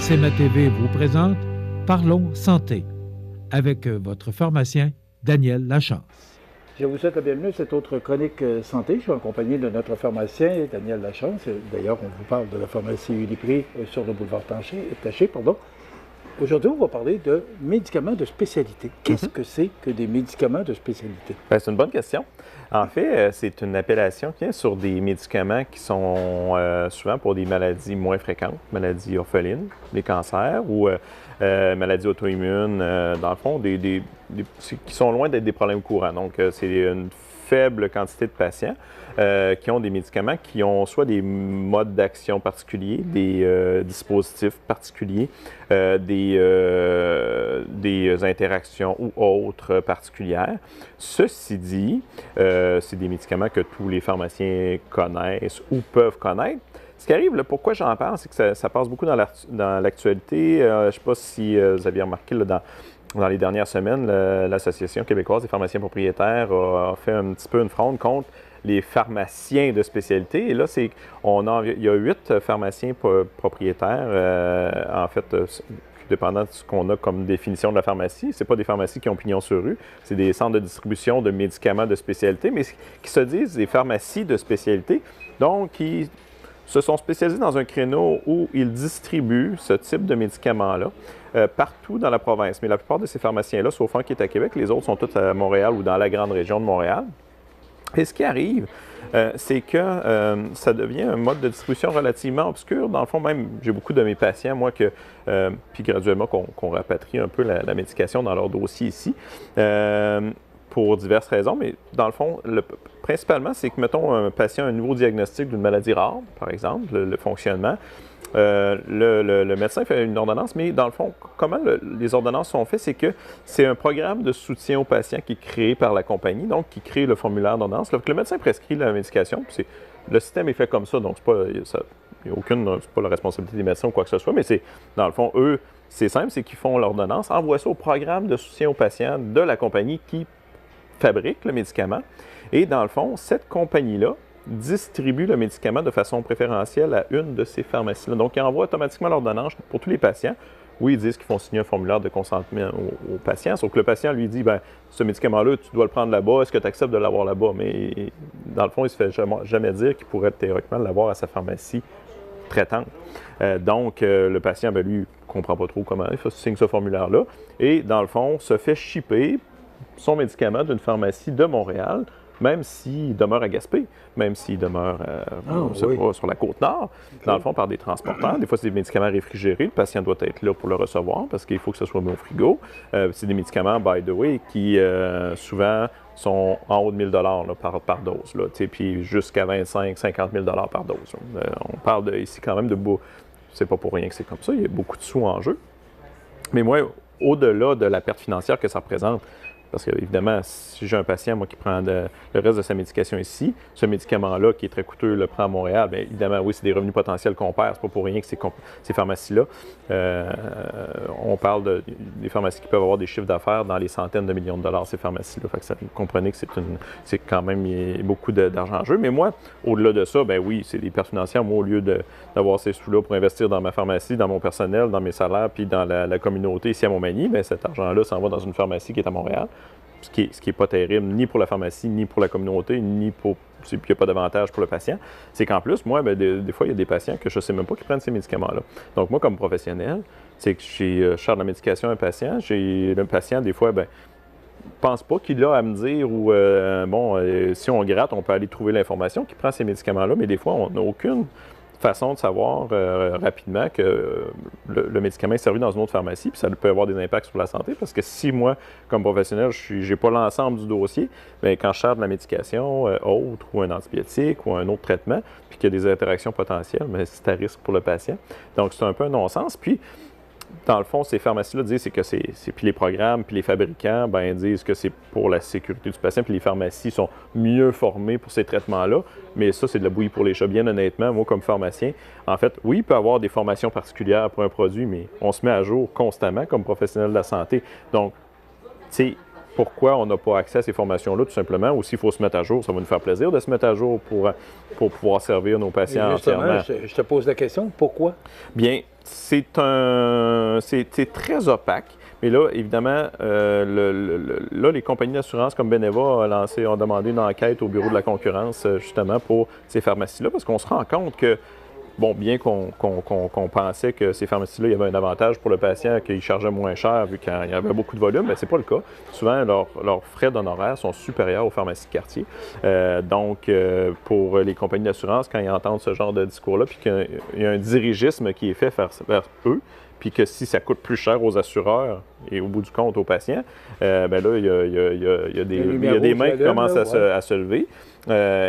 SMA TV vous présente Parlons Santé avec votre pharmacien Daniel Lachance. Je vous souhaite la bienvenue à cette autre chronique santé. Je suis en compagnie de notre pharmacien Daniel Lachance. D'ailleurs, on vous parle de la pharmacie Uniprix sur le boulevard Taché. Aujourd'hui, on va parler de médicaments de spécialité. Qu'est-ce que c'est que des médicaments de spécialité? Bien, c'est une bonne question. En fait, c'est une appellation qui vient sur des médicaments qui sont souvent pour des maladies moins fréquentes, maladies orphelines, des cancers ou maladies auto-immunes, dans le fond, qui sont loin d'être des problèmes courants. Donc, c'est une faible quantité de patients qui ont des médicaments qui ont soit des modes d'action particuliers, des dispositifs particuliers, des interactions ou autres particulières. Ceci dit, c'est des médicaments que tous les pharmaciens connaissent ou peuvent connaître. Ce qui arrive, là, pourquoi j'en parle, c'est que ça passe beaucoup dans l'actualité. Je ne sais pas si vous aviez remarqué là, dans les dernières semaines, l'Association québécoise des pharmaciens propriétaires a fait un petit peu une fronde contre les pharmaciens de spécialité. Et là, il y a 8 pharmaciens propriétaires, en fait, dépendant de ce qu'on a comme définition de la pharmacie. Ce n'est pas des pharmacies qui ont pignon sur rue, c'est des centres de distribution de médicaments de spécialité, mais qui se disent des pharmacies de spécialité, donc qui se sont spécialisés dans un créneau où ils distribuent ce type de médicaments-là partout dans la province. Mais la plupart de ces pharmaciens-là, sauf un qui est à Québec, les autres sont tous à Montréal ou dans la grande région de Montréal. Et ce qui arrive, c'est que ça devient un mode de distribution relativement obscur. Dans le fond, même, j'ai beaucoup de mes patients, moi, puis graduellement, qu'on rapatrie un peu la médication dans leur dossier ici, pour diverses raisons. Mais dans le fond, principalement, c'est que, mettons, un patient a un nouveau diagnostic d'une maladie rare, par exemple, le fonctionnement. Le médecin fait une ordonnance, mais dans le fond, comment les ordonnances sont faites, c'est que c'est un programme de soutien aux patients qui est créé par la compagnie, donc qui crée le formulaire d'ordonnance. Le médecin prescrit la médication, puis le système est fait comme ça, donc c'est pas la responsabilité des médecins ou quoi que ce soit, mais dans le fond, eux, c'est simple, c'est qu'ils font l'ordonnance, envoient ça au programme de soutien aux patients de la compagnie qui fabrique le médicament. Et dans le fond, cette compagnie-là distribue le médicament de façon préférentielle à une de ces pharmacies-là. Donc, ils envoient automatiquement l'ordonnance pour tous les patients. Oui, ils disent qu'ils font signer un formulaire de consentement aux patients, sauf que le patient lui dit, bien, ce médicament-là, tu dois le prendre là-bas, est-ce que tu acceptes de l'avoir là-bas? Mais dans le fond, il ne se fait jamais dire qu'il pourrait théoriquement l'avoir à sa pharmacie traitante. Donc, le patient, bien, lui, ne comprend pas trop comment il signe ce formulaire-là et, dans le fond, se fait shipper son médicament d'une pharmacie de Montréal, même s'il demeure à Gaspé, même s'il demeure pas, sur la Côte-Nord, dans le fond, par des transporteurs. Des fois, c'est des médicaments réfrigérés. Le patient doit être là pour le recevoir parce qu'il faut que ce soit mis au frigo. C'est des médicaments, by the way, qui souvent sont en haut de 1 000 $ par dose, puis jusqu'à 25 000 50 000 $ par dose. On parle ici quand même de beau. C'est pas pour rien que c'est comme ça. Il y a beaucoup de sous en jeu. Mais moi, au-delà de la perte financière que ça représente, parce qu'évidemment, si j'ai un patient, moi, qui prend le reste de sa médication ici, ce médicament-là, qui est très coûteux, le prend à Montréal, bien évidemment, oui, c'est des revenus potentiels qu'on perd. C'est pas pour rien que ces pharmacies-là, on parle des pharmacies qui peuvent avoir des chiffres d'affaires dans les centaines de millions de dollars, ces pharmacies-là. Fait que vous comprenez que c'est quand même beaucoup d'argent en jeu. Mais moi, au-delà de ça, bien oui, c'est des pertes financières. Moi, au lieu d'avoir ces sous-là pour investir dans ma pharmacie, dans mon personnel, dans mes salaires, puis dans la communauté ici à Montmagny, bien cet argent-là s'en va dans une pharmacie qui est à Montréal. Ce qui est pas terrible, ni pour la pharmacie, ni pour la communauté, ni pour... Il n'y a pas d'avantage pour le patient. C'est qu'en plus, moi, bien, des fois, il y a des patients que je ne sais même pas qui prennent ces médicaments-là. Donc, moi, comme professionnel, c'est que je charge la médication à un patient. Le patient, des fois, bien, pense pas qu'il a à me dire ou, si on gratte, on peut aller trouver l'information qui prend ces médicaments-là, mais des fois, on n'a aucune façon de savoir rapidement que le médicament est servi dans une autre pharmacie, puis ça peut avoir des impacts sur la santé, parce que si moi, comme professionnel, je n'ai pas l'ensemble du dossier, bien, quand je charge de la médication autre, ou un antibiotique, ou un autre traitement, puis qu'il y a des interactions potentielles, bien, c'est à risque pour le patient. Donc, c'est un peu un non-sens. Puis, dans le fond, ces pharmacies-là disent puis les programmes, puis les fabricants, ben disent que c'est pour la sécurité du patient, puis les pharmacies sont mieux formées pour ces traitements-là, mais ça, c'est de la bouillie pour les chats. Bien honnêtement, moi, comme pharmacien, en fait, oui, il peut y avoir des formations particulières pour un produit, mais on se met à jour constamment comme professionnel de la santé. Donc, tu sais, pourquoi on n'a pas accès à ces formations-là, tout simplement, ou s'il faut se mettre à jour, ça va nous faire plaisir de se mettre à jour pour pouvoir servir nos patients entièrement. Je te pose la question, pourquoi? Bien, c'est très opaque. Mais là, évidemment, là, les compagnies d'assurance comme Beneva ont demandé une enquête au bureau de la concurrence, justement, pour ces pharmacies-là, parce qu'on se rend compte que, bon, bien qu'on pensait que ces pharmacies-là, il y avait un avantage pour le patient, qu'ils chargeaient moins cher vu qu'il y avait beaucoup de volume, mais ce n'est pas le cas. Souvent, leurs frais d'honoraires sont supérieurs aux pharmacies de quartier. Donc, pour les compagnies d'assurance, quand ils entendent ce genre de discours-là, puis qu'il y a un dirigisme qui est fait vers eux, puis que si ça coûte plus cher aux assureurs et au bout du compte aux patients, bien là, il y a des mains qui commencent à se lever,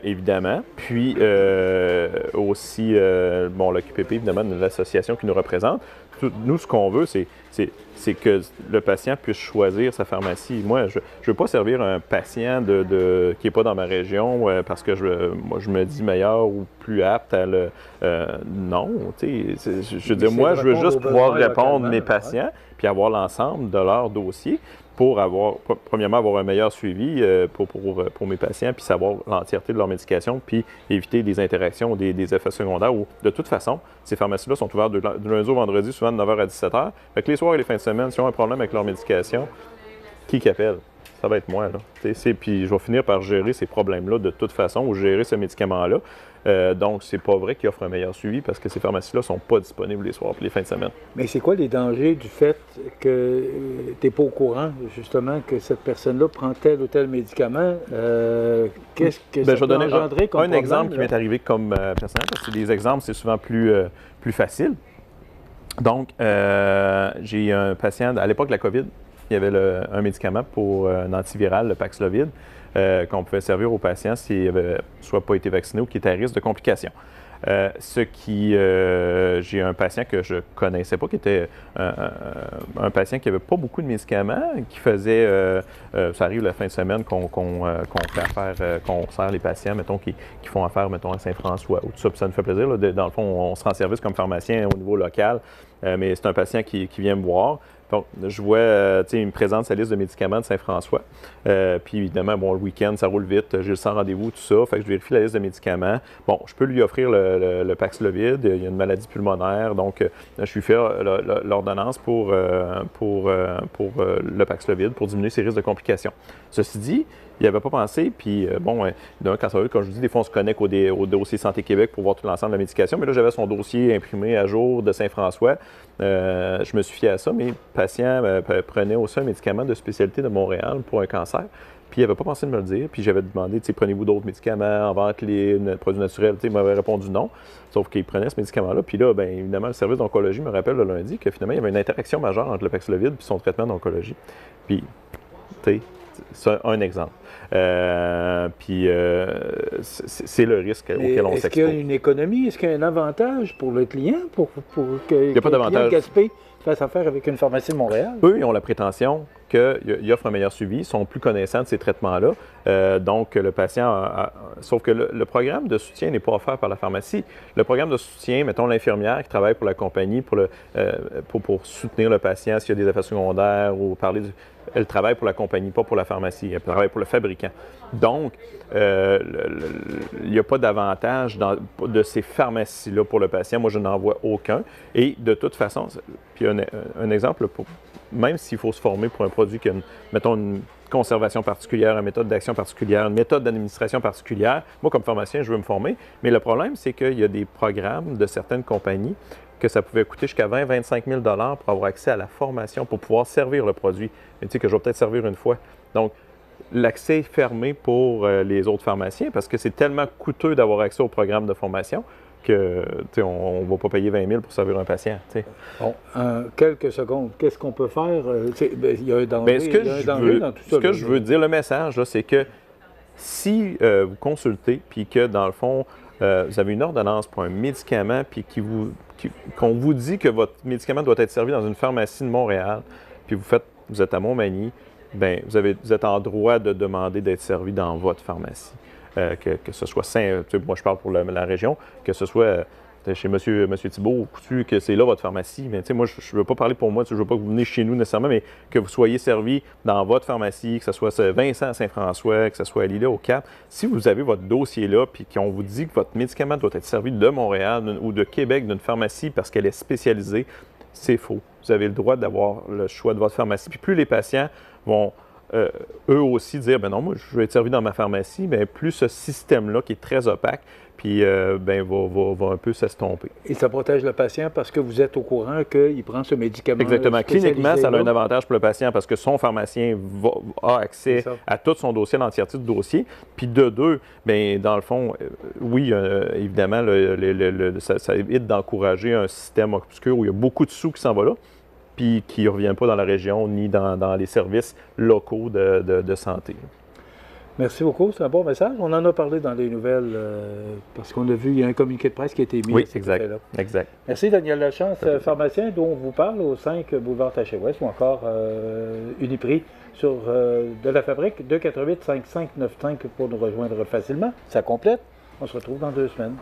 évidemment. Puis aussi, bon, le QPP, évidemment, l'association qui nous représente. Nous, ce qu'on veut, c'est que le patient puisse choisir sa pharmacie. Moi, je ne veux pas servir un patient qui n'est pas dans ma région parce que moi, je me dis meilleur ou plus apte à le... non, tu sais, je veux dire, moi, je veux juste pouvoir répondre à mes patients puis avoir l'ensemble de leur dossier pour premièrement, avoir un meilleur suivi pour mes patients, puis savoir l'entièreté de leur médication, puis éviter des interactions, des effets secondaires, où, de toute façon, ces pharmacies-là sont ouvertes du lundi au vendredi, souvent de 9h à 17h. Fait que les soirs et les fins de semaine, s'ils ont un problème avec leur médication, qui appelle? Ça va être moi, là. Puis je vais finir par gérer ces problèmes-là de toute façon, ou gérer ce médicament-là. Donc, c'est pas vrai qu'ils offrent un meilleur suivi parce que ces pharmacies-là ne sont pas disponibles les soirs et les fins de semaine. Mais c'est quoi les dangers du fait que tu n'es pas au courant, justement, que cette personne-là prend tel ou tel médicament? Qu'est-ce que ça peut engendrer comme problème? Un exemple qui m'est arrivé comme personnel, parce que des exemples, c'est souvent plus facile. Donc, j'ai un patient, à l'époque de la COVID, il y avait un médicament pour un antiviral, le Paxlovid, qu'on pouvait servir aux patients s'ils n'avaient soit pas été vaccinés ou qui étaient à risque de complications. J'ai un patient que je ne connaissais pas, qui était un patient qui n'avait pas beaucoup de médicaments, qui faisait, ça arrive la fin de semaine qu'on fait affaire, qu'on sert les patients, mettons, qui font affaire, mettons, à Saint-François, ou tout ça, puis ça nous fait plaisir. Là, dans le fond, on se rend service comme pharmacien au niveau local, mais c'est un patient qui vient me voir. Donc, je vois, il me présente sa liste de médicaments de Saint-François. Puis, évidemment, bon, le week-end, ça roule vite. J'ai le sans rendez-vous, tout ça. Fait que je vérifie la liste de médicaments. Bon, je peux lui offrir le Paxlovid. Il y a une maladie pulmonaire. Donc, je lui fais l'ordonnance pour le Paxlovid pour diminuer ses risques de complications. Ceci dit, il n'avait pas pensé, puis bon, quand ça va, comme je vous dis, des fois, on se connecte au dossier Santé Québec pour voir tout l'ensemble de la médication, mais là, j'avais son dossier imprimé à jour de Saint-François. Je me suis fié à ça. Mes patients prenaient aussi un médicament de spécialité de Montréal pour un cancer, puis il n'avait pas pensé de me le dire, puis j'avais demandé, prenez-vous d'autres médicaments en vente libre, produits naturels, il m'avait répondu non, sauf qu'il prenait ce médicament-là, puis là, bien évidemment, le service d'oncologie me rappelle le lundi que finalement, il y avait une interaction majeure entre le Paxlovid et son traitement d'oncologie. Puis, tu sais, c'est un exemple. Puis, c'est le risque auquel on s'expose. Est-ce qu'il y a une économie? Est-ce qu'il y a un avantage pour le client pour que il n'y a pas d'avantage. Le client Gaspé fasse affaire avec une pharmacie de Montréal? Eux, ils ont la prétention qu'ils offrent un meilleur suivi, ils sont plus connaissants de ces traitements-là. Donc, le patient sauf que le programme de soutien n'est pas offert par la pharmacie. Le programme de soutien, mettons l'infirmière qui travaille pour la compagnie pour soutenir le patient s'il y a des effets secondaires ou parler elle travaille pour la compagnie, pas pour la pharmacie. Elle travaille pour le fabricant. Donc, il n'y a pas d'avantage de ces pharmacies-là pour le patient. Moi, je n'en vois aucun. Et de toute façon, puis un exemple, même s'il faut se former pour un produit qui a, mettons, une conservation particulière, une méthode d'action particulière, une méthode d'administration particulière, moi, comme pharmacien, je veux me former. Mais le problème, c'est qu'il y a des programmes de certaines compagnies que ça pouvait coûter jusqu'à 20-25 000 $ pour avoir accès à la formation, pour pouvoir servir le produit. Mais tu sais que je vais peut-être servir une fois. Donc, l'accès est fermé pour les autres pharmaciens parce que c'est tellement coûteux d'avoir accès au programme de formation que, tu sais, on ne va pas payer 20 000 pour servir un patient. Tu sais. Bon, quelques secondes, qu'est-ce qu'on peut faire? Il y a un danger, dans tout ça. Ce que je veux dire, le message, c'est que si vous consultez, puis que, dans le fond, vous avez une ordonnance pour un médicament, puis qu'on vous dit que votre médicament doit être servi dans une pharmacie de Montréal, puis vous êtes à Montmagny, bien, vous êtes en droit de demander d'être servi dans votre pharmacie. Que ce soit moi je parle pour la région, que ce soit chez Monsieur Thibault Coutu, que c'est là votre pharmacie. Mais moi, je ne veux pas parler pour moi, je ne veux pas que vous venez chez nous nécessairement, mais que vous soyez servi dans votre pharmacie, que ce soit Vincent à Saint-François, que ce soit Lila au Cap. Si vous avez votre dossier là, puis qu'on vous dit que votre médicament doit être servi de Montréal ou de Québec d'une pharmacie parce qu'elle est spécialisée, c'est faux. Vous avez le droit d'avoir le choix de votre pharmacie. Puis plus les patients vont eux aussi dire, ben non, moi, je vais être servi dans ma pharmacie, bien, plus ce système-là qui est très opaque, puis va un peu s'estomper. Et ça protège le patient parce que vous êtes au courant qu'il prend ce médicament. Exactement. Cliniquement, ça a un avantage pour le patient parce que son pharmacien a accès à tout son dossier, l'entièreté du dossier. Puis de deux, bien, dans le fond, oui, évidemment, ça évite d'encourager un système obscur où il y a beaucoup de sous qui s'en va là, puis qui ne revient pas dans la région ni dans les services locaux de santé. Merci beaucoup, c'est un bon message. On en a parlé dans les nouvelles parce qu'on a vu, il y a un communiqué de presse qui a été mis. Oui, exact. Merci Daniel Lachance, pharmacien dont on vous parle au 5 boulevard Taché-Ouest ou encore Uniprix sur de la fabrique 248-5595 pour nous rejoindre facilement. Ça complète. On se retrouve dans 2 semaines.